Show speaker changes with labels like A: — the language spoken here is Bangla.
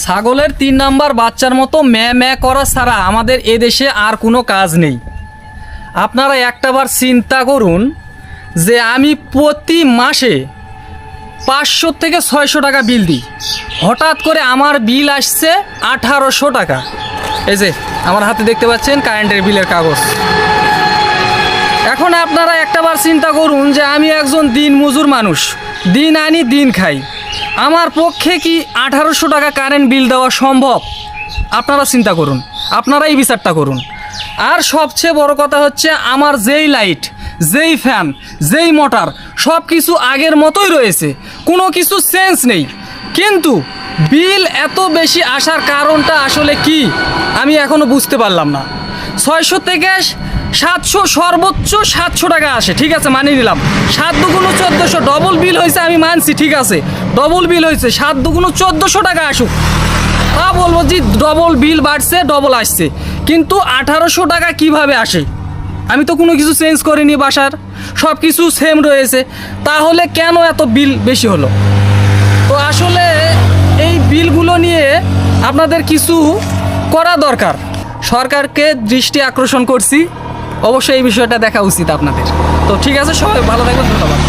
A: ছাগলের ৩ নাম্বার বাচ্চার মতো ম্যা ম্যা করা ছাড়া আমাদের এদেশে আর কোনো কাজ নেই। আপনারা একটাবার চিন্তা করুন যে আমি প্রতি মাসে 500 থেকে 600 টাকা বিল দিই, হঠাৎ করে আমার বিল আসছে 1800 টাকা। এই যে আমার হাতে দেখতে পাচ্ছেন কারেন্টের বিলের কাগজ। এখন আপনারা একটাবার চিন্তা করুন যে আমি একজন দিন মজুর মানুষ, দিন আনি দিন খাই, আমার পক্ষে কি 1800 টাকা কারেন্ট বিল দেওয়া সম্ভব? আপনারা চিন্তা করুন, আপনারাই বিচারটা করুন। আর সবচেয়ে বড় কথা হচ্ছে আমার যেই লাইট, যেই ফ্যান, যেই মোটর সব কিছু আগের মতোই রয়েছে, কোনো কিছু চেঞ্জ নেই, কিন্তু বিল এত বেশি আসার কারণটা আসলে কি আমি এখনও বুঝতে পারলাম না। 600 থেকে 700, সর্বোচ্চ 700 টাকা আসে, ঠিক আছে মানিয়ে নিলাম। 7 দুগুণ 1400, ডবল বিল হয়েছে আমি মানছি, ঠিক আছে ডবল বিল হয়েছে, 7 দুগুণ 1400 টাকা আসুক, তা বলবো যে ডবল বিল বাড়ছে, ডবল আসছে, কিন্তু 1800 টাকা কিভাবে আসে? আমি তো কোনো কিছু চেঞ্জ করিনি, বাসার সব কিছু সেম রয়েছে, তাহলে কেন এত বিল বেশি হলো? তো আসলে এই বিলগুলো নিয়ে আপনাদের কিছু করা দরকার। সরকারকে দৃষ্টি আকর্ষণ করছি, অবশ্যই এই বিষয়টা দেখা উচিত আপনাদের। তো ঠিক আছে, সবাই ভালো থাকবেন, ধন্যবাদ।